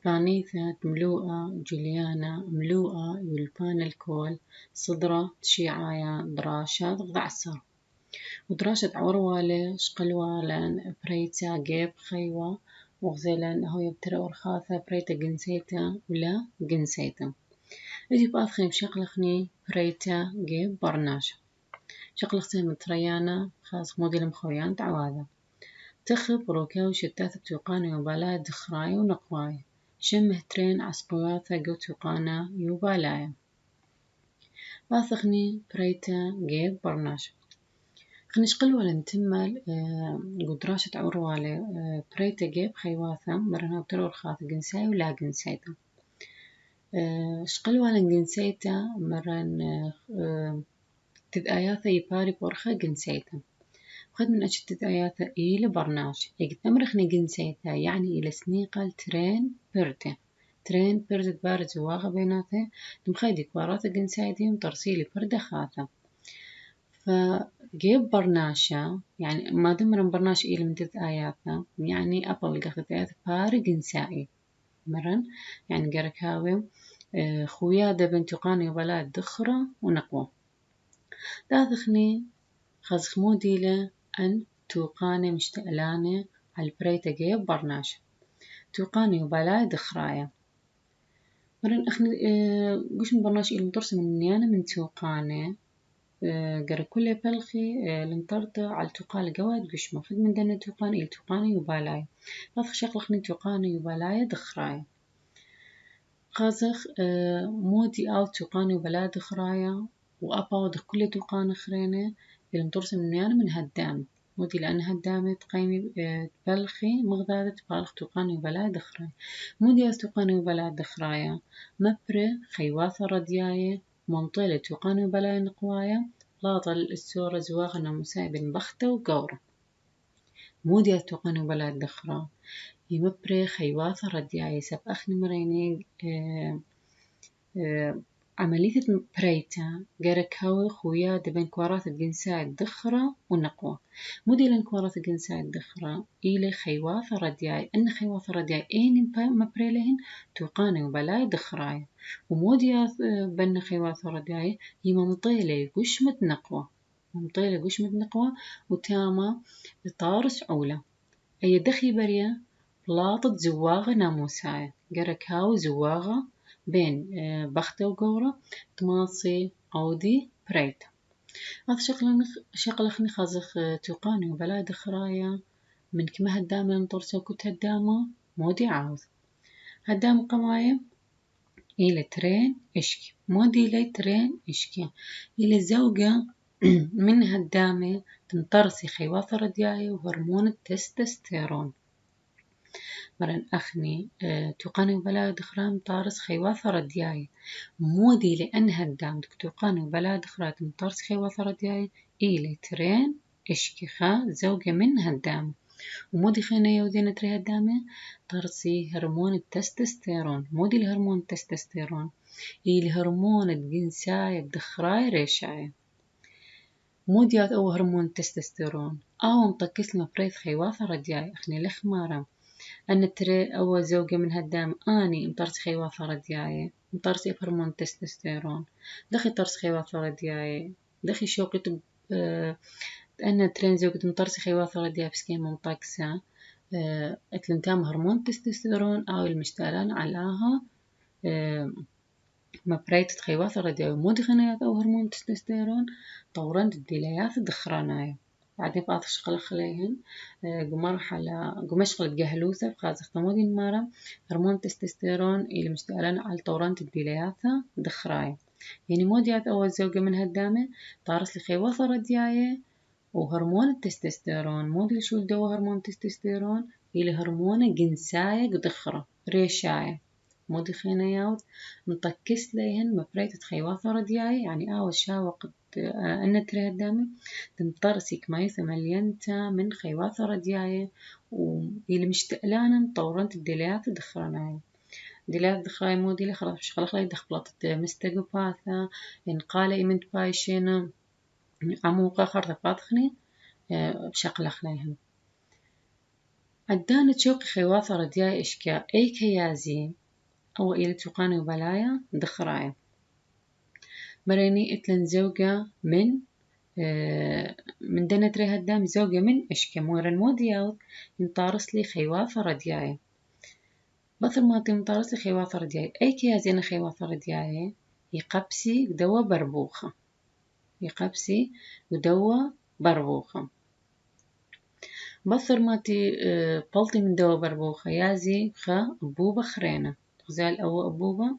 بانيثا ملوءة جوليانا ملوءة يلبان الكول صدرة تشيعايا دراشة ضعصر ودراشة عوروالة شقلوالن بريتا جيب خيوة وغزلن هو يبترى ورخاثة بريتا جنسيتا ولا جنسيتا اجي باثخي بشقلخني بريتا جيب برناش شقلختي متريانا خاص موديل مخويان تعواذا تخب روكا وشتات بتوقانا يوبالا دخراي ونقواي شمه ترين عسقواثا قوتوقانا يوبالاي باثخني بريتا جيب برناش خنش قلوة نتمل قدراشة عروالي بريتا جيب خيواثا مرنا بترور خاث جنساي ولا جنسايتا شقلوة جنسايتا مرن تدآياثا يباري بورخا جنسايتا خد من أجل تدآياثا إلى برناش يقتمرخني جنسايتا يعني إلى سنيقل ترين بردة بارد زواغة بيناثا تمخيدي كواراثا جنسايتي ومترسيلي بردة خاثا فجيب برناشا يعني ما دمرن برناش إلى من تدآياثا يعني أبل قاخد تدآياثا باري جنسائي مرن يعني قركاوي خويا دبن تقاني وبلاد دخرة ونقوة داثخني خزخ موديلة أن توقاني مشتقلاني على البريتا جيب برناش توقاني وبلاد دخرايا مرن أخني قش من برناش إلى مطرس من نيانا من توقاني قرا كل بلخي لنطرطة على توقال جواد قش مفيد من دنا توقاني إلى توقاني وبلاي داثخ شقلخني توقاني وبلاي دخرايا خازخ مودي أو توقاني وبلاد دخرايا وأبا دخ كل توقان خرينة اللي مترسم من هدام مودي لأن هدامة تقيمي بلخي مغدادة بالخ توقاني وبلاد دخرايا مودي أس توقاني وبلاد دخرايا مبرة خيواثة ردياية منطلة توقاني وبلاد نقوايا لاطل السورة زواغنا مساعد بختة وقورة مودي أس توقاني وبلاد دخرا يمبرة خيواثة ردياية سب أخني مريني عملية بريتا جركاوي خويا دبن كوارات الجنساء الدخرة ونقوة مودي لن كوارات الجنساء الدخرة إلى خيواث ردياي إن خيواث ردياي إين مبريلهن توقاني وبلاي دخراي ومودي بن خيواث ردياي يمنطيلي قشمة نقوة ممطيلي قشمة نقوة وتاما طارس عولة أي دخي بريا بلاطة زواغة ناموساية جركاوي زواغة بين بختة وقورة تماصي عودي بريت هذا شقلخني خازخ توقاني وبلاد خرايا من كما هدامة نطرسو كت هدامة مودي عاوز هدام قماية إلى ترين إشكي مودي إلى ترين إشكي إلى زوجة من هدامة تنطرسي خيواثة ردياية وهرمون التستوستيرون مرن أخني توقاني وبلاد خرام طارس خيواثة ردياي مودي لأن هدام توقاني وبلاد خرام طارس خيواثة ردياي إلي ترين إشكيخا زوجة من هدام ومودي خينا يودينا تري هدامة طارسي هرمون التستوستيرون مودي الهرمون التستوستيرون إلي هرمون الجنساي بدخراي ريشاي موديات أو هرمون التستوستيرون أو مطكس لما بريث خيواثة ردياي أخني لخمارم أن ترى أول زوجة من هدام أني مطرس خيواثة ردياية مطرس هرمون تستوستيرون دخي طرس خيواثة ردياية دخي شوقت أن ترين زوجة مطرس خيواثة ردياية بسكين منطقسة أتلنتام هرمون تستوستيرون أو المشتالان علاها ما بريت خيواثة ردياية مودي خنايات أو هرمون تستوستيرون طوران الدليات الدخراناية بعدين بقاطش قلق عليهن مرحلة قمشقل بجهلوسة بخازخ تمودين مارا هرمون تستوستيرون اللي مشتغلان على طوران الدلياثة دخراية يعني موديات أول زوجة من هدامة طارس لخيواثة ردياية وهرمون التستوستيرون مودي شو الدوا هرمون التستوستيرون اللي هرمون جنساية قدخرة ريشاية مودي خينياوت مطكس ليهن مبريت خيواثة ردياية يعني أول شاوق أن تري هدامة تنطرسك ما يثملينتا من خيواثة ردياية واللي مشتقلانا طورنت الدليات دخرناي دليات دخراي مودي لي خلاص مش خلاص دخلت مستقباثة إن قال إمنت بايشينا عموقا خرطة باطخني بشقل خليهم عدانة شوقي خيواثة ردياي إشكا أي كيازي أو إلى توقاني وبلايا دخرايا مريني إتلن زوجة من دنا تري هدام زوجة من إشكا مورن مودياوت ينطارس لي خيواثة ردياي بثر ما تنطارس لي خيواثة ردياي أي كيازي أنا خيواثة ردياي يقبسي ودوا بربوخة يقبسي ودوا بربوخة بثر ما تي بلطي من دوا بربوخة يازي خا أبوبة خرينة غزال أو أبوبة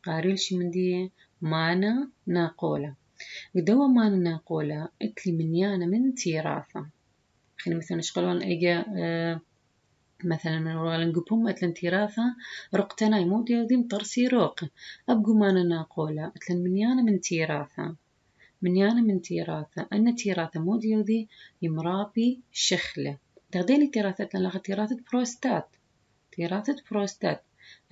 قاريلش من دي مانا ناقولة ودوا مانا ناقولة اتلي من يانا من تيراثة خلي مثلا شقلون إيجا مثلا من ورالن قبهم اتلن تيراثة رقتنا يموت يودي مطرسي روق أبقو مانا ناقولة اتلن من يانا من تيراثة من يانا من تيراثة أن تيراثة مود يودي يمرابي شخلة تغديلي تيراثة لها تيراثة بروستات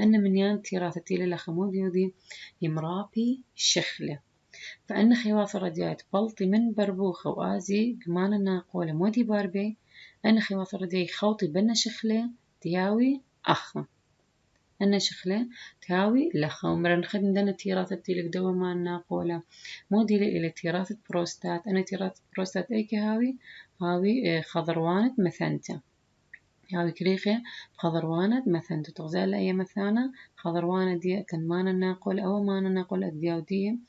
أن من يان تيراثة تيلي لها مود يودي يمرابي شخلة فأن خيواث رديات بلطي من بربوخة وآزي قمانا ناقولة مودي باربي أن خيواث رديات خوطي بنا شخلة تياوي أخا أنا شخلة تهاوي لخا ومرن خدم دنا تيراثة تيلك دوا ما ناقولة مودي إلى تيراثة بروستات أنا تيراثة بروستات أي كهاوي هاوي خضروانة مثنتة هاوي كريخة خضروانة مثنتة تغزال أي مثانة خضروانة دي كان ما ناقول أو ما ناقول أدياو دي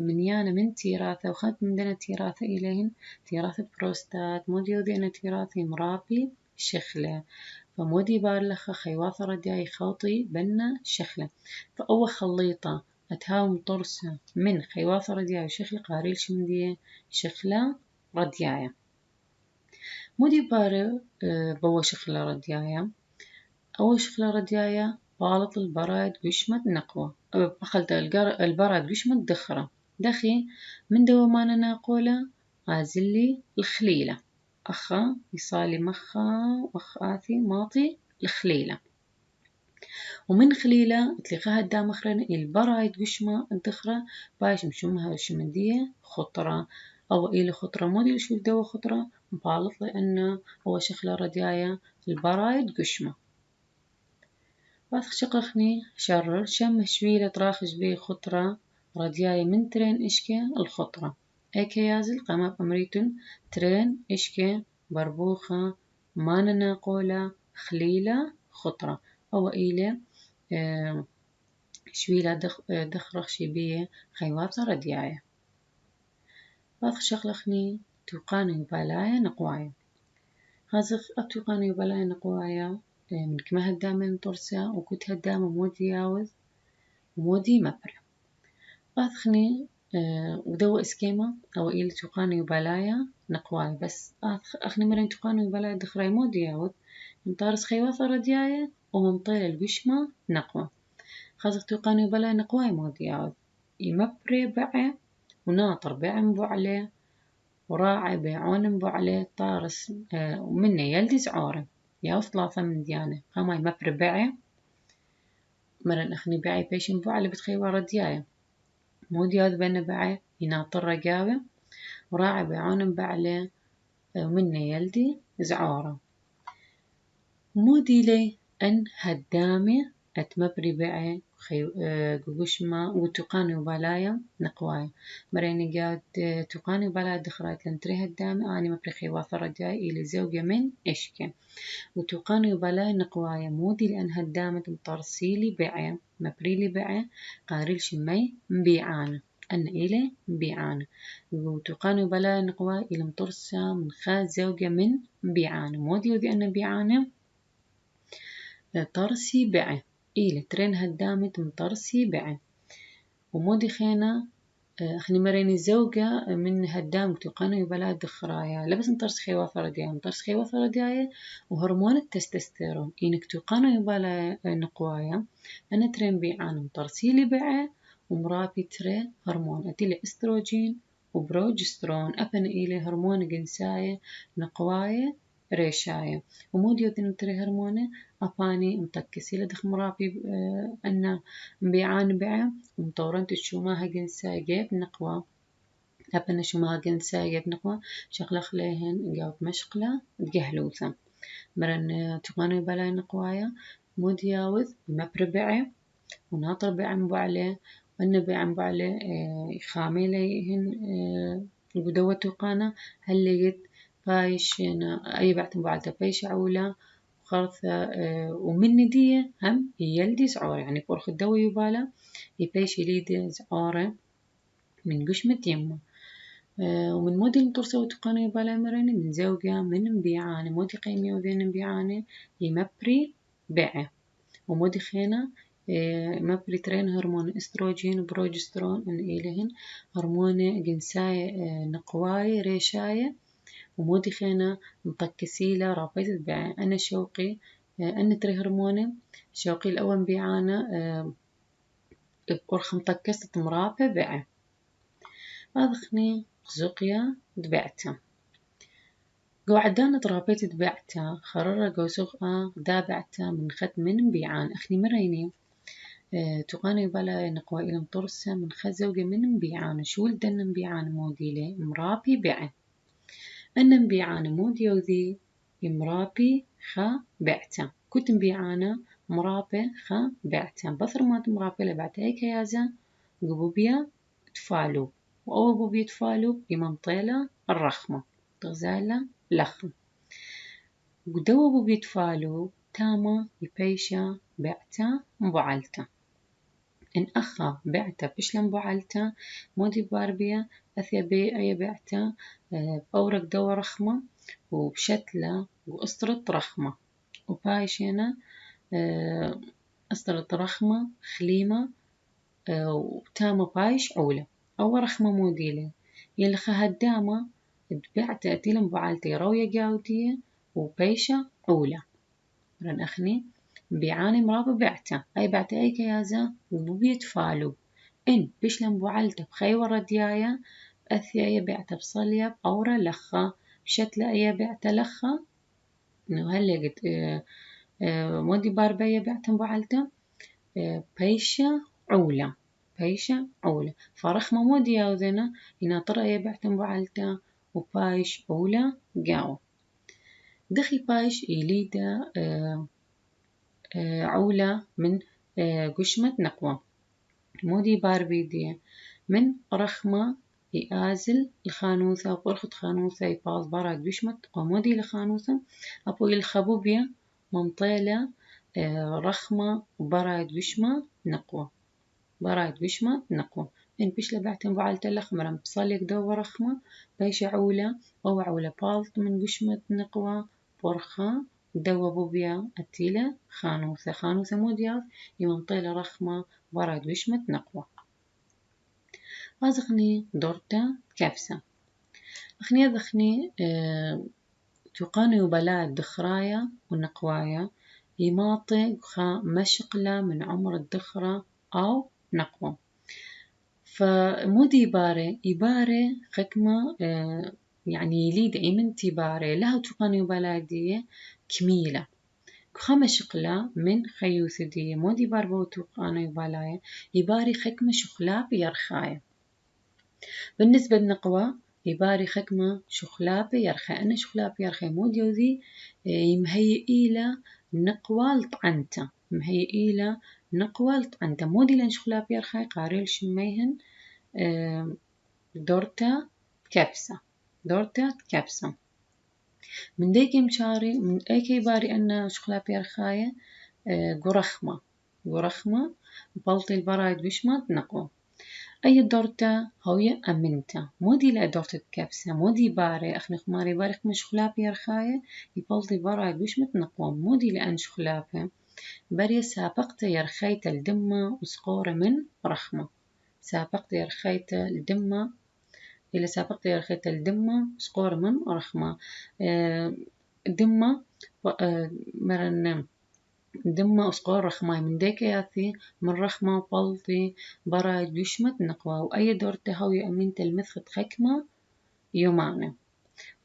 من يانا من تيراثة وخد من دنا تيراثة إليهن تيراثة بروستات مودي ودي أنا تيراثي مرابي شخلة فمودي بارلخة خيواثة ردياي خوطي بنا شخلة فأول خليطة أتهاوم طرسة من خيواثة ردياي وشخلة قاريلش من دي شخلة ردياي مودي بار بوا شخلة ردياي أول شخلة ردياي بالط البراد قشمة نقوة بخلت البراد قشمة دخرة دخي من دوامانا ناقولة غازلي الخليلة أخا يصالي مخا وأخاثي ماطي الخليلة ومن خليلة تلقاها الدام أخرين البرايد قشمة الدخرة باش مشمها الشمندية خطرة أو إلى خطرة مودي شو دوا خطرة مبالط لأنه هو شخلة ردياية البرايد قشمة باث شقخني شرر شم شويلة تراخش بي خطرة ردياية من ترين إشكي الخطرة أيكي يازل قام أمريتن ترين إشكي بربوخة مانا ناقولة خليلة خطرة أو إلى شويلة دخرخ شبيه خيواتة ردياية باث شقلخني توقاني وبالايا نقوايا هازخ أتوقاني وبالايا نقوايا من كما هدامن طرسة وكنت هدام مودي ياوز ومودي مبرة باثخني ودو اسكيما أو إلى توقاني وبالايا نقواي بس أخني مرين توقاني وبالايا دخراي مودي ياوز مطارس خيواثة ردياية وممطيل القشمة نقوى خازق توقاني وبالايا نقواي مودي ياوز يمبري بقى وناطر بعم عليه وراعي بعون عليه طارس ومنه يلدي زعورة ياو ثلاثة من ديانة قاما يمبري بعي مرن أخني بعي بيش على بتخيوا ردياية مودي ياوز بين بعي يناطر رقاوة وراعي بعون بعليه ومنه يلدي زعورة مودي لي أن هدامي أتمبري بعي قوشما وتقاني وبالايا نقوايا مريني قاد تقاني وبالايا دخرات لنتري هدامي أني مبري خيواثة رجاي إلي زوجة من إشكي وتقاني وبالايا نقوايا مودي لأن هدامت مطرسيلي بعي مبريلي بعي قاريل شمي مبيعانا أن إلي مبيعانا وتقاني وبالايا نقوايا إلي مطرسة من خاد زوجة من مبيعانا مودي ودي أن مبيعانا طرسي بعه إلى ترين هدامت من طرسي بعه ومودي خينا أخني مريني زوجة من هدام تقاني وبلاد دخرايا لبس نطرس خيواثة ردياية نطرس خيواثة ردياية وهرمون التستوستيرون إنك تقاني وبلا نقوايا أنا ترين بيعان مطرسي لي بعه ومرابي تري هرمون أتيلي استروجين وبروجسترون أبن إلي هرمون جنساية نقواية ريشاية ومودي يودين تري هرمونة أباني متكسي لدخ مرابي أن بيعان بعه ومطورن تشوماها جنساية جيب نقوى أبن شوماها جنساية جيب نقوى شغلة خليهن جاوب مشقلة تجهلوثا مرن تقاني بلاي نقوايا مود ياوذ مبربعه وناطر بعم بعلي وأن بعم بعلي خامي ليهن قدوة تقانا هل لقيت بايش أي بعتم بعلتا بايش عولا وخرثة ومن دي هم يلدي زعور يعني بورخ الدوا يبالا يبايش يليدي زعورة من قشمة يمه ومن مودي الطرسة وتقاني يبالا مراني من زوجة من مبيعاني مودي قيمي وذين مبيعاني يمبري بعه ومودي خينا مبريترين هرمون استروجين وبروجسترون ان إلهن هرمون جنساي نقواي ريشاية ومودي خينا مطكسيلة رابيت تبع أنا شوقي أن تري هرموني شوقي الأول بيعانا بأرخ مطكسة مرابة بعه أذخني زقيا دبعته قوعدان ترابيت دبعته خرر قوسوقا دابعته من خد من بيعان أخني مريني تقاني بلا نقوى إلى مطرسة من خزوجة من مبيعان شو لدن مبيعان موديلي مرابي بعن أن مبيعان موديو ذي مرابي خا بعتا كنت مبيعانا مرابي خا بعتا بثر ما مرابي لبعتا هيك يازا قبوبيا تفالو وأول قبوبيا تفالو بمنطيلة الرخمة تغزالة لخم قدوا قبوبيا تفالو تاما يبيشا بعتا مبعلتا إن أخا بعته بشلم بعلته مودي باربيا أثيا بي أي بعته بأورق دوا رخمة وبشتلة وأسطرة رخمة وبايشينا أسطرة رخمة خليمة وتامة بايش عولة أو رخمة موديلة يلي خهدامة بعته أتيلم بعلتي روية جاودية وبيشة عولة رن أخني بيعاني مرابا بعته أي بعته أي كيازة وبيت فالو إن بيشلم بعلته بخي ورا ديايا أثيا بعته بصلية بأورا لخة بشتلة أي بعته لخة إنه هلا قد مودي باربية بعته بعلته بيشة عولة بيشة عولة فرخمة مودي ياوذنا يناطر أي بعته بعلته وبايش عولة قاو دخي بايش يليدا عولة من قشمة نقوة مودي باربي دي من رخمة يآزل الخانوثة وقرخة خانوثة يباز براد قشمة ومودي الخانوثة أبو الخبوبية منطيلة رخمة وبراد قشمة نقوة براد قشمة نقوة إن بيش لبعتن بعلت الأخمر بصليك دو رخمة بيش عولة أو عولة بالط من قشمة نقوة برخة دوا بوبيا أتيلة خانوثة مودياف يمنطيلة رخمة براد وشمة نقوة أزخني دورتا كبسة أخني أذخني تقاني بلاد دخرايا ونقوايا يماطي خا مشقلة من عمر الدخرة أو نقوة فمودي يباري خكمة يعني يليد إيمن تباري لها تقاني بلادية كميلة خمس شقلة من خيوثدية مودي باربو تقاني بلاية يباري خكمة شخلاب يرخاية بالنسبة للنقوة يباري خكمة شخلاب يرخى أنا شخلاب يرخى مودي وذي يمهيئيلة نقوة لطعنته مهيئيلة نقوة لطعنته مودي لن شخلاب يرخى قاريل شميهن دورتا كبسة من ديكي مشاري من أيكي باري أن شخلا بيرخاية قرخمة بلطي البرايد بشمات نقوة أي دورتا هوية أمنتا مودي لا دورتا كبسة مودي باري أخني خماري باري خم شخلا بيرخاية يبلطي البرايد بشمات نقوة مودي لأن شخلابه بري سابقت يرخيت الدمة وسقورة من رخمة سابقت يرخيت الدمة إلى سابقت يرخيت الدمة سقور من رخمة دمة مرن دمة وسقور رخمة من ديك ياثي من رخمة بلطي براج يشمت نقوى وأي دور تهوي أمينت المثخت خكمة يومانه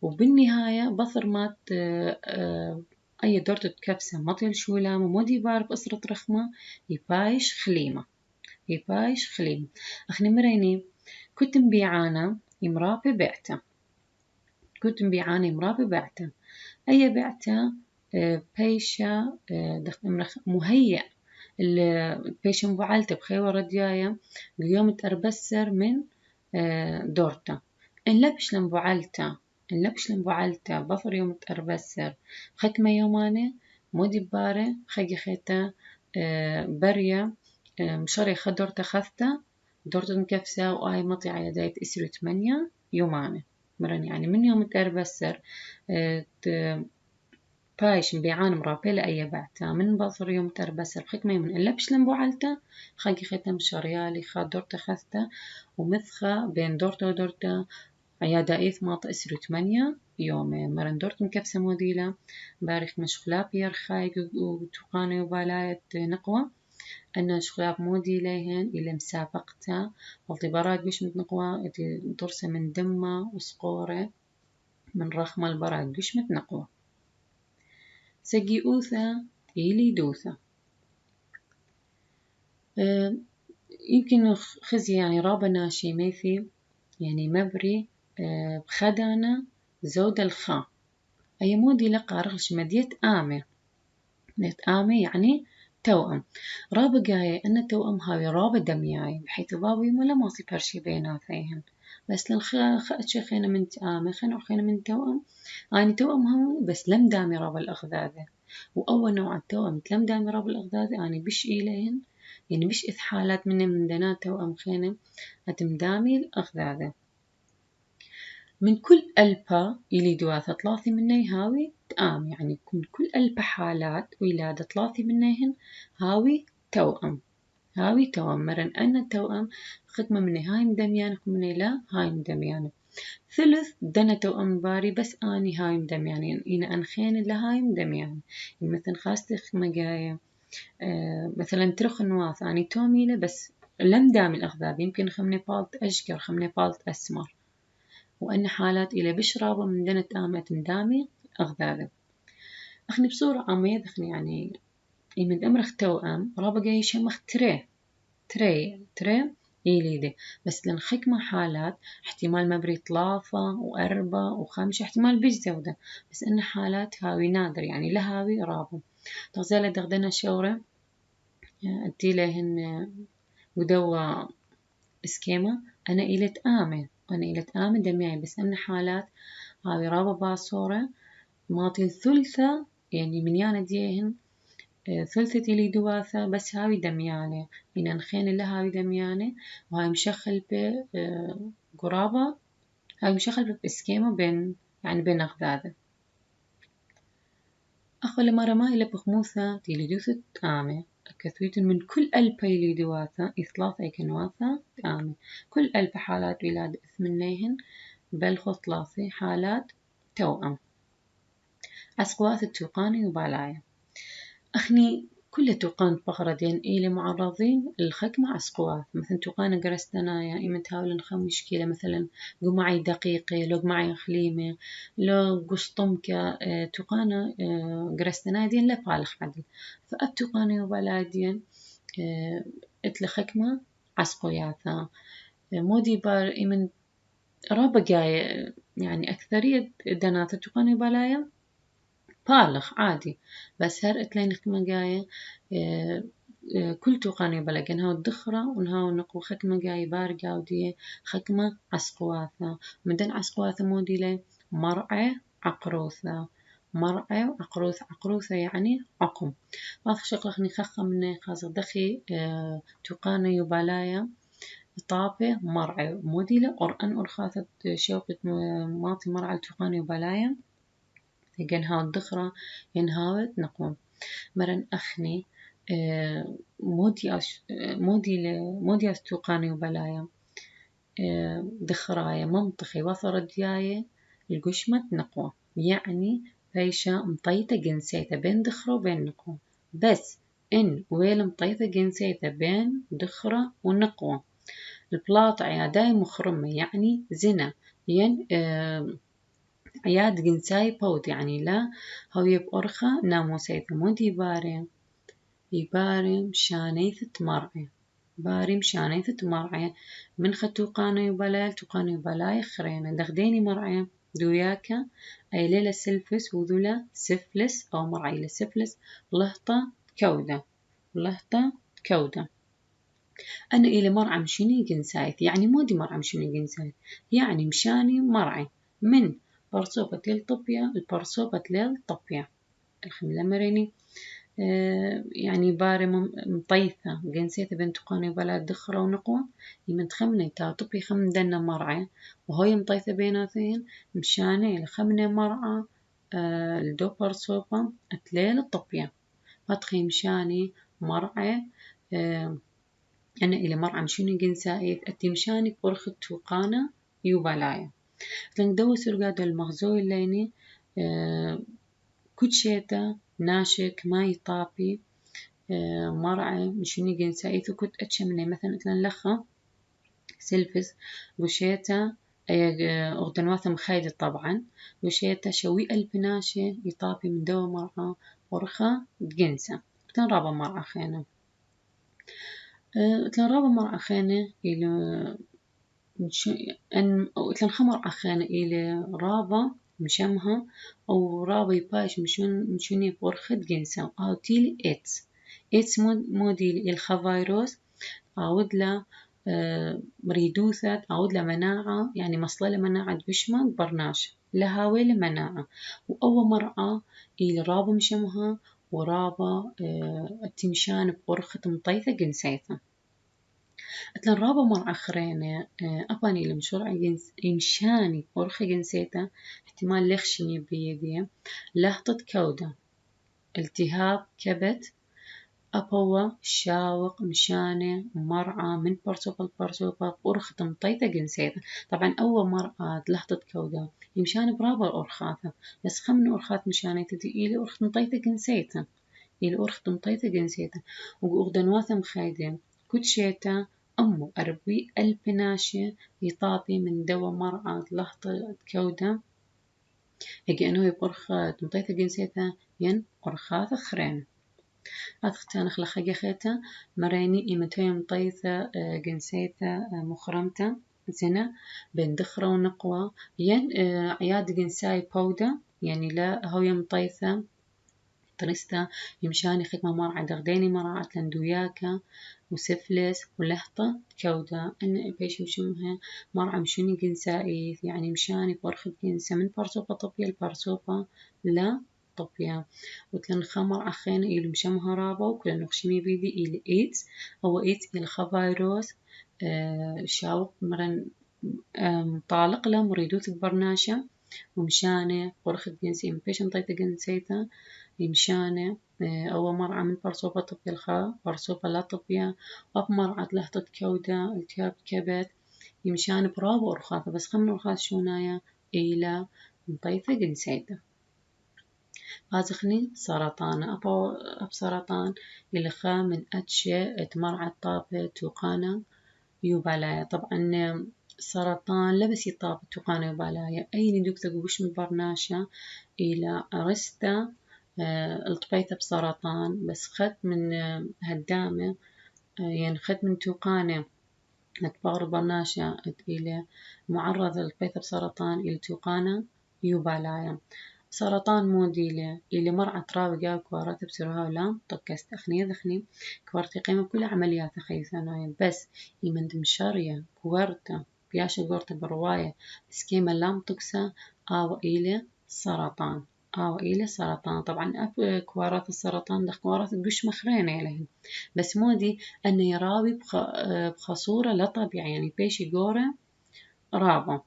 وبالنهاية بثر مات أي دور تتكبسة مطيل شولام ومودي بارب أسرة رخمة يبايش خليمة أخني مريني كنت مبيعانا مرابي بعته أي بعته بيشا مهيأ البيشا مبعلته بخيوة رديايا قيوم تربسر من دورتا إن لبش لمبعلته بفر يوم تربسر خكمة يومانه مودي بارة خجي خيتا بريا مشاري خدورتا خثتا دورتا مكفسة وآي مطي على دايت إسرو 8 يومانه مرن يعني من يوم تربسر بايش بيعان مرابيلا أي بعتا من بصر يوم تربسر خك ما يمن إلا بشلن بوعلتا خاقي ختم شريالي خا دورتا خثتا ومثخة بين دورتا ودورتا عيادا إيث ماط إسرو 8 يوم مرن دورتا مكفسة موديلا باريخ مشغلاب يرخايق وتوقاني وبالاية نقوة أن شغلاب موديليهن إلى مسابقتا والطبارات بيش متنقوة درسة من دمة وسقورة من رخمة البراد بيش متنقوة سجي أوثا إلي دوثا يمكن خزي يعني رابنا شي ميثي يعني مبري بخدانا زود الخا أي مودي لقى رغش مديت آمي يعني توأم رابا جاي أن التوأم هاوي رابا دمياي بحيث بابي ولا ما في برشي بيناتيهن بس خأتش خينا من تآمي خينا من توأم أنا توأم هاوي بس لم دامي رابا الأغذاذة وأول نوع التوأم لم دامي رابا الأغذاذة أنا بش إليهن يعني بش إث حالات من دنات توأم خينا هتم دامي الأغذاذة من كل ألبا يلي دواثة ثلاثي مني هاوي تآم يعني من كل ألبا حالات ولادة ثلاثي منيهن هاوي توأم مرن أن التوأم خدمة مني هاي مدميانة مني لا هاي مدميانة ثلث دنا توأم باري بس أني هاي مدميانة إنا أنخين لهاي مدميانة يعني مثلا خاصة مجاية مثلا ترخ النواث أني توميلة بس لم دام الأغذاب يمكن خمني بالت أشقر خمني بالت أسمر وأن حالات إلى بشرابة من دنة آمة دامي أغذاذة أخني بصورة عامة أخني يعني من أمرخ توأم رابا جاي شمخ تري يليده بس لن خكمة حالات احتمال مبري 3 و4 و5 احتمال بيش زودة بس أن حالات هاوي نادر يعني لهاوي رابا تغزالة دغدنا شورة أدي لهن ودوا اسكيما أنا إلى تآمن دمياي بس أن حالات هاوي رابا باصورة ماطي الثلثة يعني من يانا ديهن ثلثة إلي دواثة بس هاوي دميانة إن نخين اللي هاوي دميانة وهاي مشخل بقرابة هاي مشخل بإسكيمة بين أغذاذة أخوة مرة ما إلا بخموثة تيلي دوثة تآمة كثويت من كل ألبا يلي دواثة إثلاثة كنواثة تآمة كل ألبا حالات ولادة إثمنيهن بلخو 3 حالات توأم عسقواث التوقاني وبالايا أخني كل توقان بغردين إلي معرضين الخكمة عسقواث مثلا توقان قرستنايا إما تهاول نخم مشكلة مثلا قمعي دقيقة لو قمعي خليمة لو قشطمك توقان قرستنايا دين لا بالخ عدل فأبتوقاني وبلادين اتل خكمة عسقوياثا مودي بار إمن رابا جاي يعني أكثرية دنات توقاني وبلايا بالغ عادي بس هر اتلين خكمة جاية كل توقاني بلقن هاو الدخرة ونهاو نقو خكمة جاية بارقة ودية خكمة عسقواثة مدن عسقواثة موديلة مرعى عقروثة عقروثة يعني عقم باث شقلخني خخة مني خاصة دخي توقاني وبلايا طابة مرعى موديلة قرآن أرخاثة شوقة ماطي مرعى توقاني وبلايا يجن هاو الدخرة ينهاوت نقوم مرن أخني مودي أستوقاني وبلايا دخرايا منطخي وثرت جاية القشمة نقوى يعني بيشا مطيتة جنسيتة بين دخرة وبين نقوى بس إن ويل مطيتة جنسيتة بين دخرة ونقوى البلاطع يا داي مخرمة يعني زنا ين عياد جنساي بود يعني لا هو يبقرخة ناموسيثة مودي يبارم شانيثة مرعي بارم شانيثة مرعي من توقاني وبلاي خرينة دغديني مرعي دوياكا أي ليلة سلفس وذولا سفلس أو مرعى إلى سفلس لهطة كودة لهطة كودة. أنا إلى مرعى مشيني جنسايت يعني مودي مرعى مشيني جنسايت يعني مشاني مرعى من برصوبة للطبية البرصوبة للطبية الخملة مريني يعني باري مطيثة جنسيتها بنت قاني بلاد دخرة ونقوة يمن خمنة طبي خمدنا مرعى وهي مطيثة بيناتين مشاني الخمنة مرعى الدو برصوبة أتليل الطبية هتخي مشاني مرعى أنا إلى مرعى مشوني جنسائيت أتمشاني برخة توقانا يوبالايا لأن دو سرقادو المغزوي الليني كوتشيتا ناشك ما يطابي مرعى مشوني جنسائيت وكنت أتشمني مثلا أتلن لخا سلفس وشيتا أغدنواثا مخايدة طبعا وشيتا شوي البناشة يطابي من دو مرعى ورخا جنسة أتلن رابا مرعى خينا أتلن رابا مرعى خينا إلى أن أتلن خمر عخانة إلى رابا مشمها أو رابا يباش مشوني بورخد جنسا أو تيلي إتس موديل الخفايروس عود لا مريدوثات عود لا مناعة يعني مصلة مناعة بشمة برناش لهاوي مناعة وأول مرأة إلى رابا مشمها ورابا التمشان بورخة مطيثة جنسيتها أتلن رابا مرة أخرين أباني لمشروع جنس إمشاني ورخي جنسيته احتمال لخشني بيدي لهطة كودة التهاب كبد أبوا شاوق مشاني مرعى من برصوبة لبرصوبة ورخة مطيتة جنسيته طبعا أول مرة لهطة كودة يمشاني برابا أرخاثة بس خمن أرخاث مشاني تدي إلي أرخة مطيتة جنسيته إلى أرخة مطيتة جنسيته وأغدنواثة مخايدة كوتشيتا أمو أربي البناشة يطابي من دوا مرعى لهطة كودة هيجي أنه يبرخة مطيتة جنسيتها ين أرخاث خرين أتختان خلقة خيتا مريني إيمتوي مطيثة جنسيتها مخرمتها زنا بين دخرة ونقوة ين عياد جنساي بودة يعني لا هو مطيثة ترستا يمشاني خدمة مرعى دغديني مرعى أتلندوياكا وسفلس ولهطة كودة أنا بيش مشمها مرعى مشوني جنسائي يعني مشاني برخد جنسة من برصوبة طبية لبرصوبة لا طبية وتلن خمر أخينا إلو مشمها رابا وكل نخشمي بيدي إلى إيدز أو إيدز إلى خفايروس شاوق مرن طالق له مريدوث برناشة ومشانة برخد جنسي مبيش مطيطة جنسيته يمشانة أول مرعى من برصوبة طبية الخا برصوبة لا طبية أب مرعى لهطة كودة التهاب كبد يمشان برابو أرخاثة بس خمن أرخاث شونايا إلى مطيثة جنسيته هازخني سرطان أب سرطان اللي خا من أتشي تمرعى الطابة توقانا يوبالايا طبعا سرطان لبس يطاب توقانا يوبالايا أي ندوك تقوش من برناشة إلى أرستا التقيت بسرطان بس خد من هدامة يعني خد من توقانة أتبغر برناشة إلى معرضة التقيت بسرطان إلى توقانة يوبالايا سرطان موديلة إلى مرعى تراوي كوارات بسرها ولا طكست أخني ذخني كوارتي قيمة كل عمليات خيثانايا بس يمن دمشاريا كوارتا بياشا كوارتا برواية سكيمة لام تكسا أو إلى سرطان أو إلى سرطان طبعا كوارات السرطان ده كوارات قش مخرين عليهم بس مودي أنه يراوي بخصورة لا طبيعي يعني بيشي جورة رابا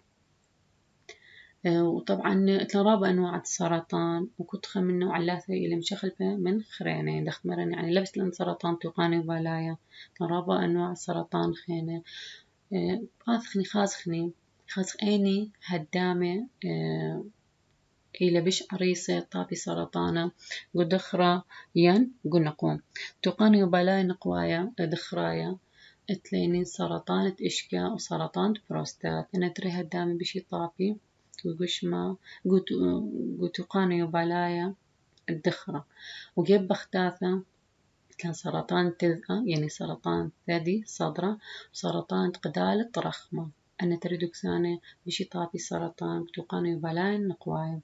وطبعا رابا أنواع السرطان وكتخة من نوع اللاثة إلى مشخلفة من خرينة دخت مرن يعني لبس لن سرطان توقاني وبالايا رابا أنواع السرطان خينة خاصخني خاصخ أيني هدامة إلى بش عريسة طابي سرطانة ودخرة ين قنقوم توقاني وبالاي نقوايا دخرايا اتليني سرطان إشكا وسرطان بروستات أنا تري هدامة بشي طابي وقش ما قوتو قاني وبالايا الدخرة وجيب بختاثة كان سرطان تذقة يعني سرطان ثدي صدرة وسرطان قدالة رخمة أنا تريدوكسانة بشي طابي سرطان بتوقانو يبالاين نقوايا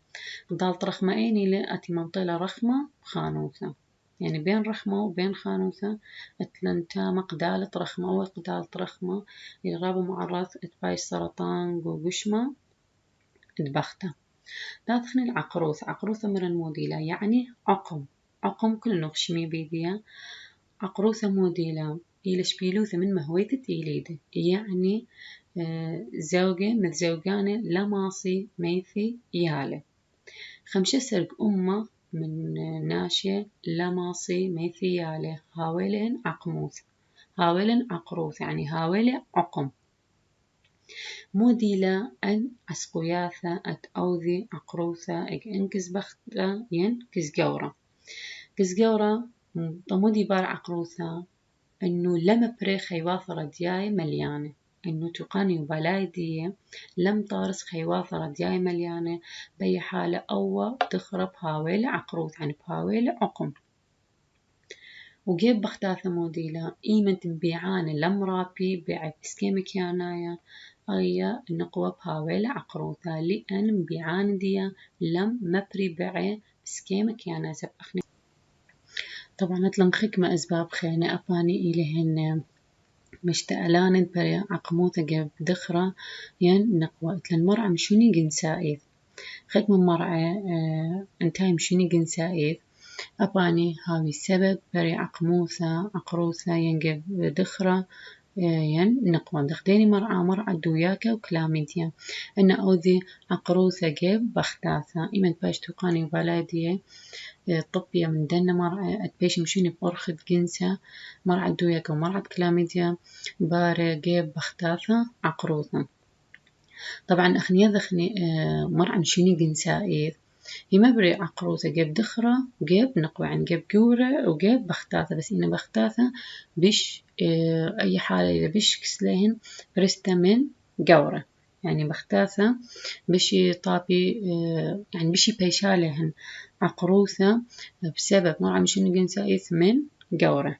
قدال رخمة إني لأتي منطقة رخمة خانوثة يعني بين رخمة وبين خانوثة اتلنتا قدالة رخمة أو قدالة رخمة يغابوا معرض اتبايش سرطان قوشمة اتبخته لا تخني العقروث عقروثة مرن موديلا يعني عقم كل نغشمي بيديا عقروثة موديلا إيلش بيلوثة من مهويتة إيليدة يعني زوجة متزوجانة لماصي ميثي يالي 5 سرق أمة من ناشية لماصي ميثي يالي هاولين عقموث هاولين عقروث يعني هاولي عقم موديلا أن عسقوياثة أتأوذي عقروثة إنكز بختة ين كزجورة كزجورة طمودي بار عقروثة إنه لم بري خيواثرة دياي مليانة إنه تقاني وبلايدية لم طارس خيواثرة دياي مليانة بي حالة أو تخرب هاويل عقروث يعني بهاويل عقم وجيب بختاثة موديلا إيمن تنبيعان لم رابي بيع بسكيمك يانايا أي نقوى بهاويل عقروثة لأن مبيعان ديا لم مبري بيع بسكيمك يانا سبخني طبعا أتلم خكمة أسباب خينة أباني إليهن مشتألان بري عقموثة جاب دخرة ين نقوى أتلن مرعى مشوني جنسائيث خكمة مرعى انتهي مشوني جنسائيث أباني هاوي السبب بري عقروثة ينجب دخرة ين نقوى دخديني مرعى دوياكا وكلاميديا أن أوذي عقروثة جيب بختاثة إيمن باش توقاني وبلادية طبية من دنا مرعى أتبيش مشوني بأرخد جنسة مرعى دوياكا ومرعى كلاميديا باري جيب بختاثة عقروثة طبعا أخني ذخني مرعى مشوني جنسائيث هي مبري عقروثة جيب دخرة وجيب نقوى عن جيب جورة وجيب بختاثة بس إنه بختاثة بش أي حالة إذا بش كسلهن رستا من جورة يعني بختاثة بشي طابي يعني بشي بيشالهن عقروثة بسبب مرعى مشون جنسائيث من جورة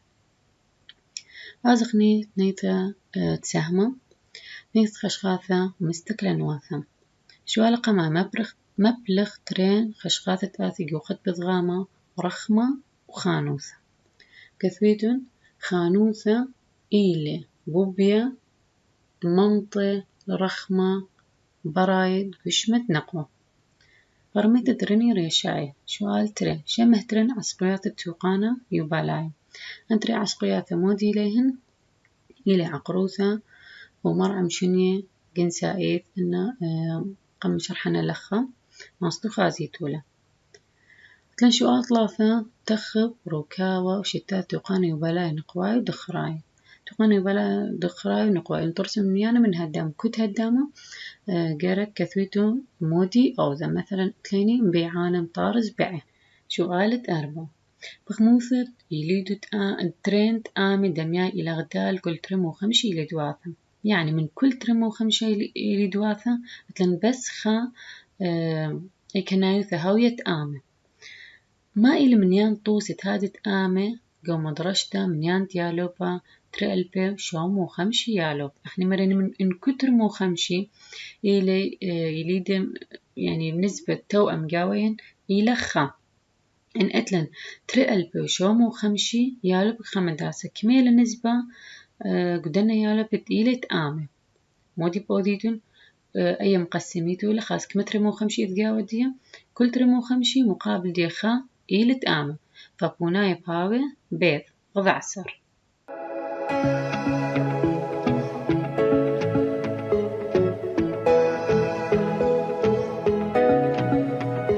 أزخني نيتا تسهمة نيت خشخاثة مستقلة نواثة شو علاقة مع مبلغ ترين خشخاثة آثي وخط بضغامة رخمة وخانوثة كثويتون خانوثة إيلي بوبيا منطي رخمة برايد قشمة نقوة فرميت تريني ريشاي شوال ترين شمه ترين عسقيات التوقانة يبالاي انتري عسقيات مودي ليهن إلي عقروثة ومرعى مشنية جنسائيث إنه قم شرحنا لخا مصدوخة زيتولة تلن شوال ثلاثة تخب روكاوة وشتات توقاني يبالاي نقواي ودخراي توقاني يبالاي دخراي ونقواي انترسم ميانا من هدام كت هدامة جارك كثويتو مودي أو ذا مثلا تليني مبيعانا مطارز بعه شو قالت 4 بخموثت يليدو ترين تآمي دمياي إلى غدال كل ترم وخمشي إلى دواثة يعني من كل ترم وخمشي إلى دواثة مثلا بس خا إكنايوثة هاوية تآمي ما إلي منيان طوست هادي تآمي قو مدرشتا منيان ديالوبا ترقلبي شو مو خمشي يالوب احنا مرينا من إن كتر مو خمشي إلي يليدم يعني بنسبة توأم جاوين يلخا إن أتلن ترقلبي وشو مو خمشي يالوب خمداسة كمية النسبة قدنا يالوب إلي تآمي مودي بوديدون أي مقسميتو لخاص كمتر مو خمشي يتجاوى دي كل ترمو خمشي مقابل دي خا إيلة آمن فبوناي باوي بيض 14